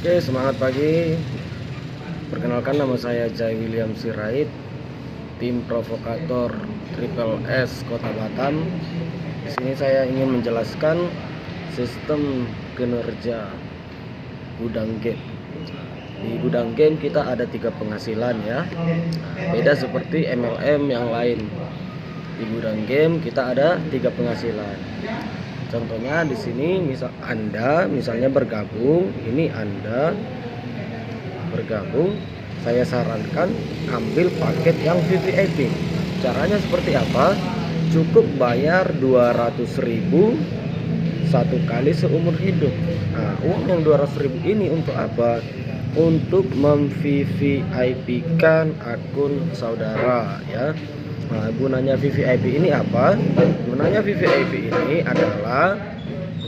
Oke, semangat pagi. Perkenalkan, nama saya Jai William Sirait, tim provokator Triple S Kota Batam. Di sini saya ingin menjelaskan sistem kinerja gudang game. Di gudang game kita ada 3 penghasilan ya. Beda seperti MLM yang lain. Di gudang game kita ada 3 penghasilan. Contohnya di sini Anda misalnya bergabung, saya sarankan ambil paket yang VVIP. Caranya seperti apa? Cukup bayar 200.000 satu kali seumur hidup. Nah, uang yang 200.000 ini untuk apa? Untuk mem-VVIP-kan akun saudara ya. Nah, gunanya VVIP ini apa? Gunanya VVIP ini adalah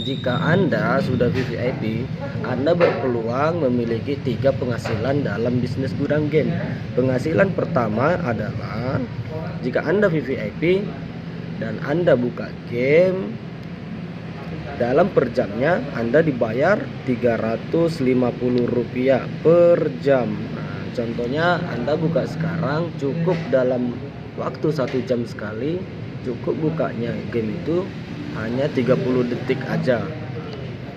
jika Anda sudah VVIP, Anda berpeluang memiliki 3 penghasilan dalam bisnis gudang game. Penghasilan pertama adalah jika Anda VVIP dan Anda buka game, dalam per jamnya Anda dibayar Rp350 per jam. Nah, contohnya Anda buka sekarang, cukup dalam waktu 1 jam sekali, cukup bukanya game itu hanya 30 detik aja.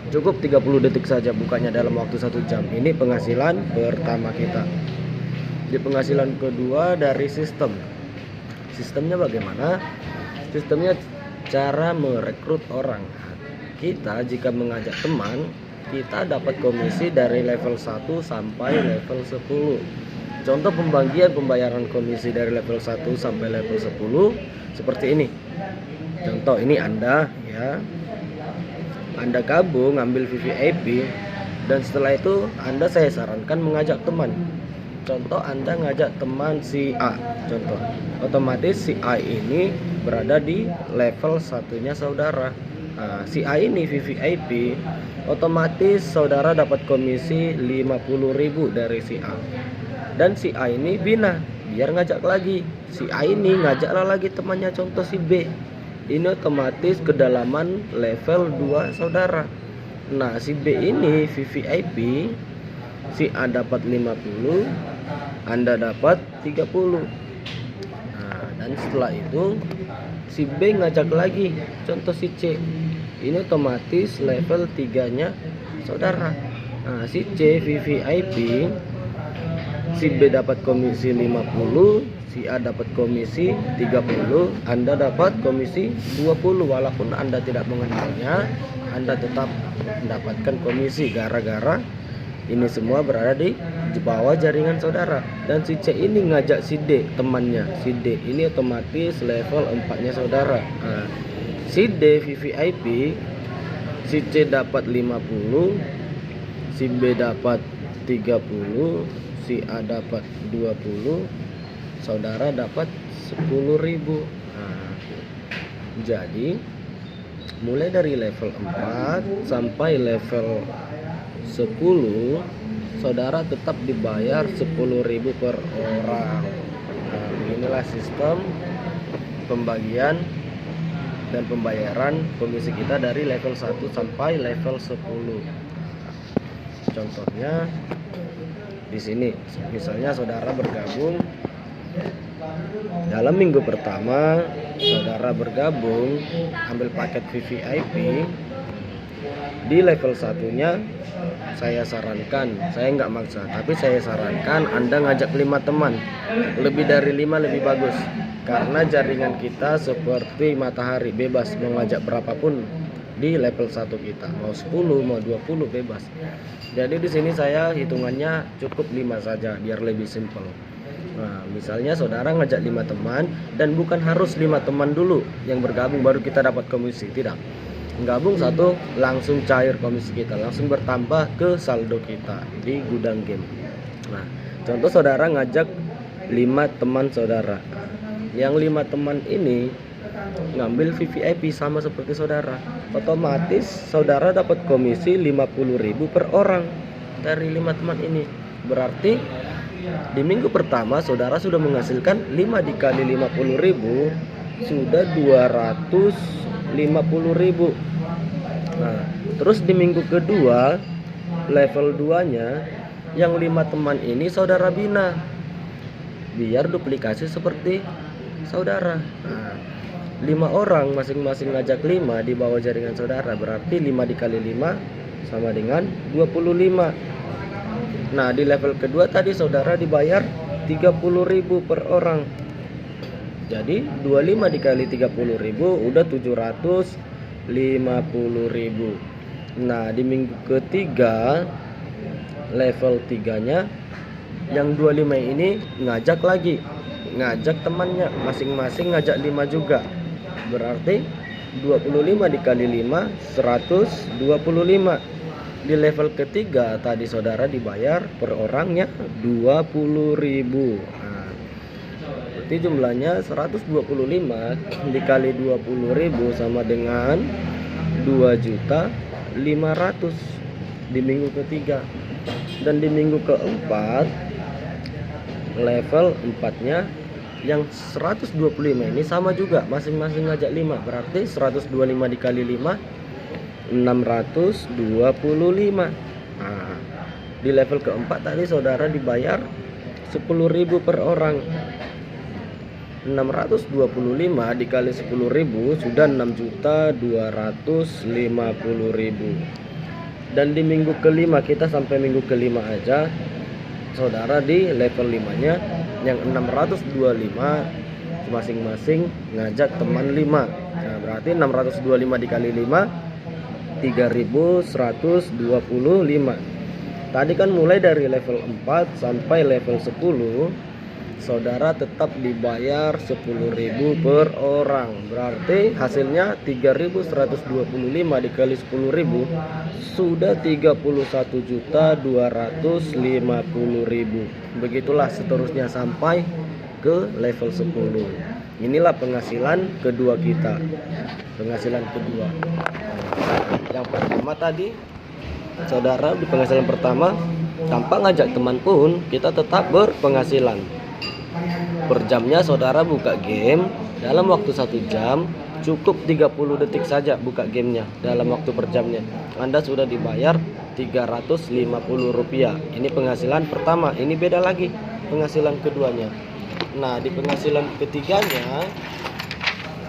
Cukup 30 detik saja bukanya dalam waktu 1 jam. Ini penghasilan pertama kita. Di penghasilan kedua dari sistem. Sistemnya bagaimana? Sistemnya cara merekrut orang. Kita jika mengajak teman, kita dapat komisi dari level 1 sampai level 10. Contoh pembayaran komisi dari level 1 sampai level 10 seperti ini. Contoh ini Anda ya. Anda gabung ambil VVIP dan setelah itu saya sarankan mengajak teman. Contoh Anda ngajak teman si A. Contoh, otomatis si A ini berada di level satunya saudara. Nah, si A ini VVIP, otomatis saudara dapat komisi 50.000 dari si A. Dan si A ini bina, biar ngajak lagi. Si A ini ngajaklah lagi temannya, contoh si B. Ini otomatis kedalaman level 2 saudara. Nah, si B ini VVIP, si A dapat 50, Anda dapat 30. Nah, dan setelah itu si B ngajak lagi, contoh si C. Ini otomatis level 3-nya saudara. Nah, si C VVIP, si B dapat komisi 50, si A dapat komisi 30, Anda dapat komisi 20. Walaupun Anda tidak mengenalnya, Anda tetap mendapatkan komisi gara-gara ini semua berada di bawah jaringan saudara. Dan si C ini ngajak si D, temannya. Si D ini otomatis level 4-nya saudara. Nah, si D VVIP, si C dapat 50, si B dapat 30, si A dapat 20, saudara dapat 10.000. Nah, jadi mulai dari level 4 sampai level 10 saudara tetap dibayar 10.000 per orang. Nah, inilah sistem pembagian dan pembayaran komisi kita dari level 1 sampai level 10. Contohnya di sini, misalnya saudara bergabung dalam minggu pertama, saudara bergabung ambil paket VVIP di level 1-nya. Saya sarankan, saya nggak maksa, tapi saya sarankan Anda ngajak 5 teman. Lebih dari 5 lebih bagus, karena jaringan kita seperti matahari, bebas mau ngajak berapapun di level 1 kita, mau 10 mau 20 bebas. Jadi di sini saya hitungannya cukup 5 saja biar lebih simpel. Nah, misalnya saudara ngajak 5 teman, dan bukan harus 5 teman dulu yang bergabung baru kita dapat komisi, tidak. Gabung satu langsung cair komisi kita, langsung bertambah ke saldo kita di gudang game. Nah, contoh saudara ngajak 5 teman saudara. Yang 5 teman ini ngambil VVIP sama seperti saudara, otomatis saudara dapat komisi 50.000 per orang dari 5 teman ini. Berarti di minggu pertama saudara sudah menghasilkan 5 dikali 50.000 sudah 250.000. Nah, terus di minggu kedua level 2 nya yang 5 teman ini saudara bina biar duplikasi seperti saudara. Nah, 5 orang masing-masing ngajak 5 di bawah jaringan saudara, berarti 5 dikali 5 sama dengan 25. Nah, di level kedua tadi saudara dibayar 30.000 per orang. Jadi 25 dikali 30.000 udah 750.000. Nah, di minggu ketiga level 3 nya yang 25 ini ngajak lagi, ngajak temannya masing-masing ngajak 5 juga. Berarti 25 dikali 5 125. Di level ketiga tadi saudara dibayar per orangnya 20.000. Nah, berarti jumlahnya 125 dikali 20.000 sama dengan 2.500.000 di minggu ketiga. Dan di minggu keempat level 4 nya yang 125 ini sama juga, masing-masing ngajak 5, berarti 125 dikali 5 625. Nah, di level keempat tadi saudara dibayar 10.000 per orang. 625 dikali 10.000 sudah 6.250.000. Dan di minggu kelima, kita sampai minggu kelima aja, saudara di level 5 nya yang 625 masing-masing ngajak teman 5. Nah, berarti 625 dikali 5 3.125. Tadi kan mulai dari level 4 sampai level 10 saudara tetap dibayar 10.000 per orang. Berarti hasilnya 3.125 dikali 10.000 sudah 31.250.000. Begitulah seterusnya sampai ke level 10. Inilah penghasilan kedua kita. Penghasilan kedua. Yang pertama tadi saudara di penghasilan pertama tanpa ngajak teman pun kita tetap berpenghasilan. Per jamnya saudara buka game dalam waktu 1 jam cukup 30 detik saja buka gamenya dalam waktu per jamnya. Anda sudah dibayar Rp350. Ini penghasilan pertama. Ini beda lagi penghasilan keduanya. Nah, di penghasilan ketiganya,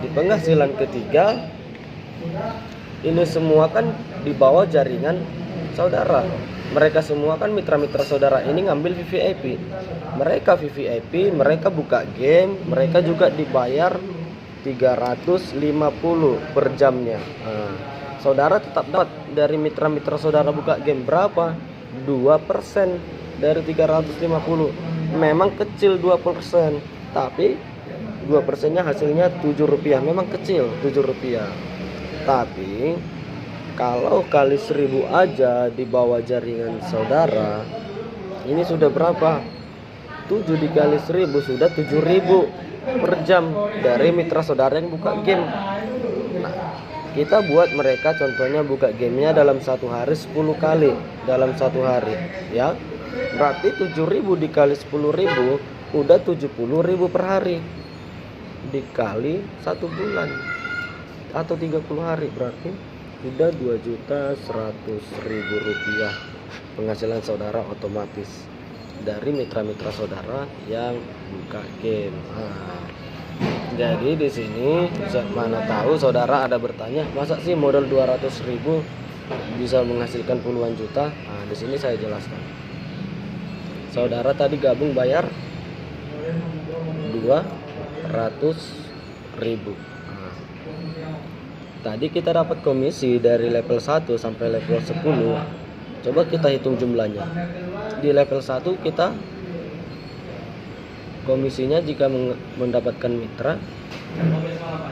di penghasilan ketiga ini semua kan di bawah jaringan saudara. Mereka semua kan mitra-mitra saudara ini ngambil VVIP. Mereka VVIP, mereka buka game, mereka juga dibayar 350 per jamnya. Nah, saudara tetap dapat dari mitra-mitra saudara buka game berapa? 2% dari 350. Memang kecil 2%, tapi 2%-nya hasilnya Rp7. Memang kecil Rp7. Tapi kalau kali 1.000 aja di bawah jaringan saudara, ini sudah berapa? 7 dikali 1.000 sudah 7.000 per jam dari mitra saudara yang buka game. Nah, kita buat mereka contohnya buka gamenya dalam 1 hari 10 kali dalam 1 hari, ya. Berarti 7.000 dikali 10.000 udah 70.000 per hari dikali 1 bulan atau 30 hari, berarti udah 2.100.000 penghasilan saudara otomatis dari mitra-mitra saudara yang buka game. Nah, jadi di sini mana tahu saudara ada bertanya, masa sih modal 200.000 bisa menghasilkan puluhan juta? Nah, di sini saya jelaskan. Saudara tadi gabung bayar 200.000. Tadi kita dapat komisi dari level 1 sampai level 10. Coba kita hitung jumlahnya. Di level 1 kita komisinya jika mendapatkan mitra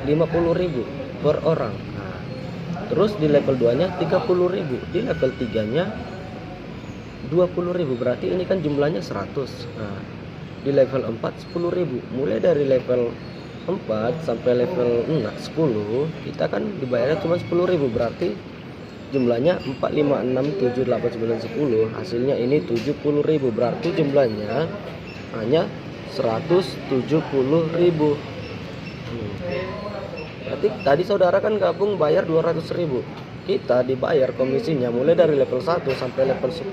50.000 per orang. Nah, terus di level 2 nya 30.000, di level 3 nya 20.000, berarti ini kan jumlahnya 100. Nah, di level 4 10.000. Mulai dari level 4 sampai level 10 kita kan dibayarnya cuma 10.000, berarti jumlahnya 4, 5, 6, 7, 8, 9, 10. Hasilnya ini 70.000, berarti jumlahnya hanya 170.000. Berarti tadi saudara kan gabung bayar 200.000. kita dibayar komisinya mulai dari level 1 sampai level 10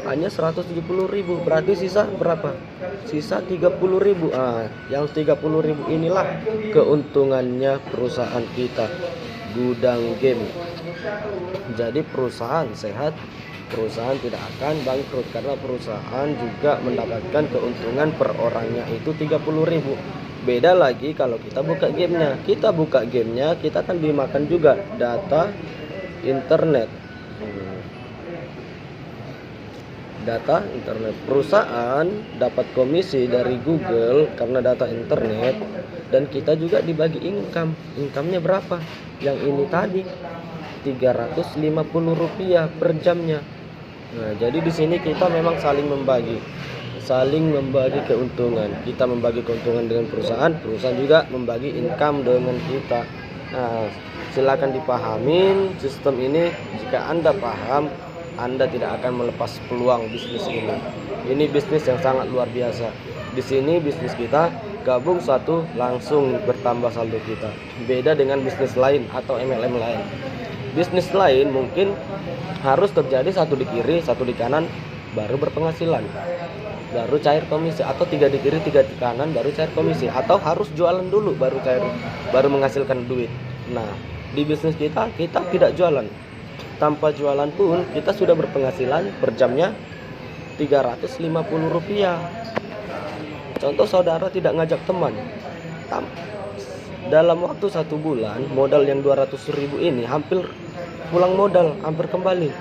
hanya 170.000. Berarti sisa berapa? Sisa 30.000. Yang 30.000 inilah keuntungannya perusahaan kita, Gudang Game. Jadi perusahaan sehat, perusahaan tidak akan bangkrut karena perusahaan juga mendapatkan keuntungan per orangnya itu 30.000. Beda lagi kalau kita buka gamenya. Kita buka gamenya, kita akan dimakan juga data internet. Data internet. Perusahaan dapat komisi dari Google karena data internet, dan kita juga dibagi income. Income-nya berapa? Yang ini tadi Rp350 per jamnya. Nah, jadi di sini kita memang saling membagi keuntungan. Kita membagi keuntungan dengan perusahaan, perusahaan juga membagi income dengan kita. Nah, silakan dipahamin sistem ini. Jika Anda paham, Anda tidak akan melepas peluang bisnis ini. Ini bisnis yang sangat luar biasa. Di sini bisnis kita gabung satu langsung bertambah saldo kita. Beda dengan bisnis lain atau MLM lain. Bisnis lain mungkin harus terjadi satu di kiri, satu di kanan baru berpenghasilan, baru cair komisi, atau 3 di kiri 3 di kanan baru cair komisi, atau harus jualan dulu baru menghasilkan duit. Nah, di bisnis kita tidak jualan. Tanpa jualan pun kita sudah berpenghasilan per jamnya Rp350. Contoh, saudara tidak ngajak teman, dalam waktu 1 bulan modal yang 200.000 ini hampir pulang modal, hampir kembali.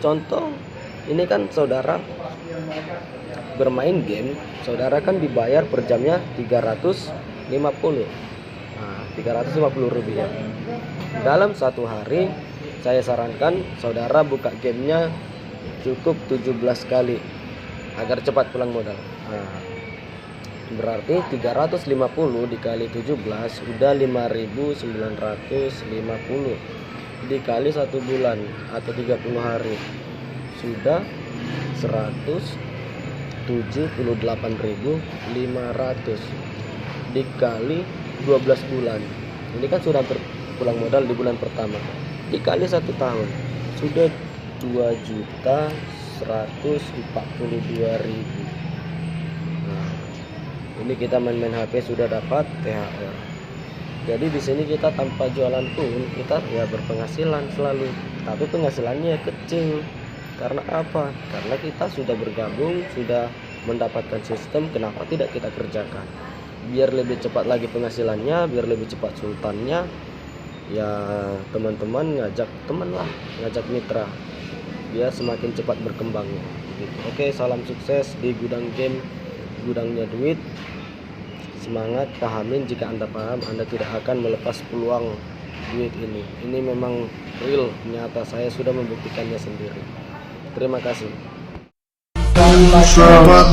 Contoh, ini kan saudara bermain game, saudara kan dibayar per jamnya 350. Nah, Rp350. Dalam 1 hari saya sarankan saudara buka gamenya cukup 17 kali agar cepat pulang modal. Nah, berarti 350 dikali 17 udah 5.950, dikali 1 bulan atau 30 hari sudah 178.500 dikali 12 bulan. Ini kan sudah pulang modal di bulan pertama, dikali 1 tahun sudah 2.142.000. Nah, ini kita main-main HP sudah dapat THR. Jadi di sini kita tanpa jualan pun kita ya berpenghasilan selalu, tapi penghasilannya kecil. Karena apa? Karena kita sudah bergabung, sudah mendapatkan sistem. Kenapa tidak kita kerjakan? Biar lebih cepat lagi penghasilannya, biar lebih cepat sultannya. Ya teman-teman ngajak teman lah, ngajak mitra, biar semakin cepat berkembangnya gitu. Oke, salam sukses di Gudang Game, gudangnya duit. Semangat, pahamin. Jika Anda paham, Anda tidak akan melepas peluang duit ini. Ini memang real, nyata, saya sudah membuktikannya sendiri. Terima kasih. Sahabat